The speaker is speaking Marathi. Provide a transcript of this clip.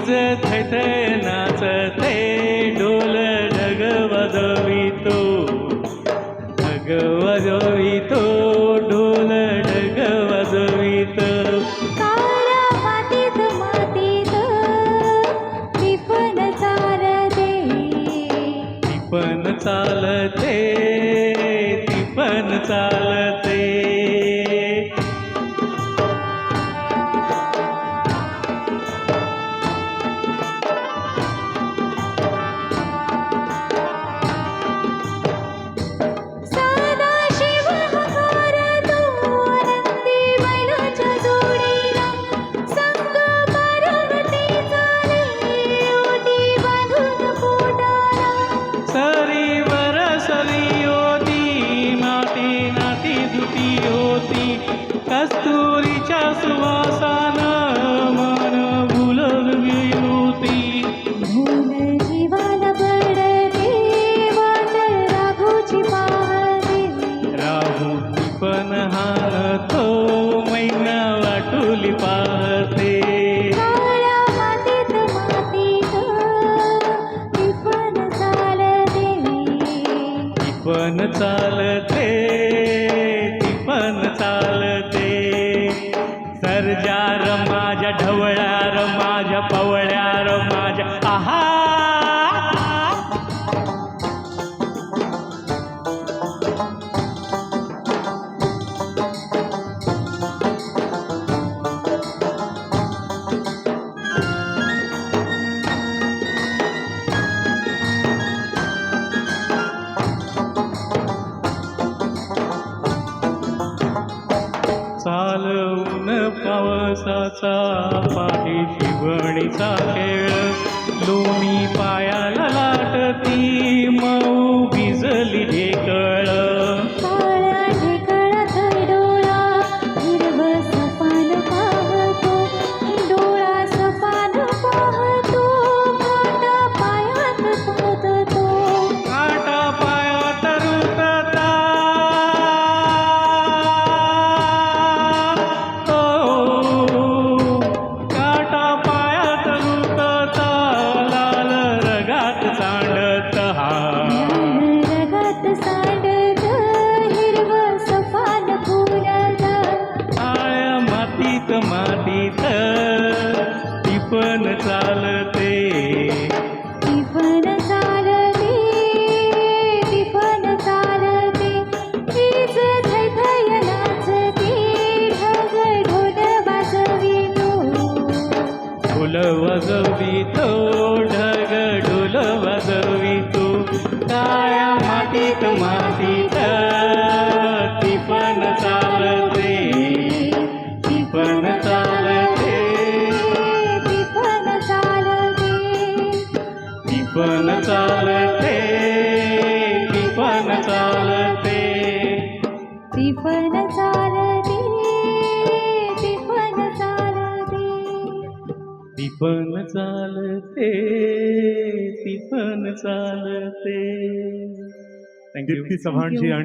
हीच थैथय नाचते ढोल ढग वाजवितो ढग वाजवितो ढोल ढग वाजवितो मातीत मातीत टिपण चालते टिपण चालते टिपण चालते कस्तुरीच्या सुवासानं मन भुलली होती भूल जीवाला पडते वाट राघूची पाहते राहू पण हालतो मैना वाटुली पाहते काळ्या मातीत मातीत टिपण चालते टिपण चालते टिपण चालते सर्जा र माझ्या ढवळ्या र माझ्या पवळ्या र माझ्या आहा चालवून पावसाचा पाठी शिवणीचा खेळ लोणी पायाला लाटती मऊ भिजली ढेकळ काळ्या ढेकळात डोळा हिरवं सपान पाहतो डोळा सपान पाहतो काटा पायात रुततो काटा पायात रुतता काटा पायात रुतता लाल रगात सांडत रगात सांडत हिरवं सपान फुलत काळ्या मातीत मातीत टिपण चालते टिपण चालते टिपण चालते हीच थैथय नाचते ढग ढोल वाजवितो ढोल वाजवितो ढग ढोल वाजवितो काळ्या मातीत मातीत टिपण चालते टिपण चालते टिपण चालते टिपण चालते टिपण चालते टिपण चालते टिपण चालते टिपण चालते टिपण चालते. थँक्यू. दीप्ती चव्हाणजी आणि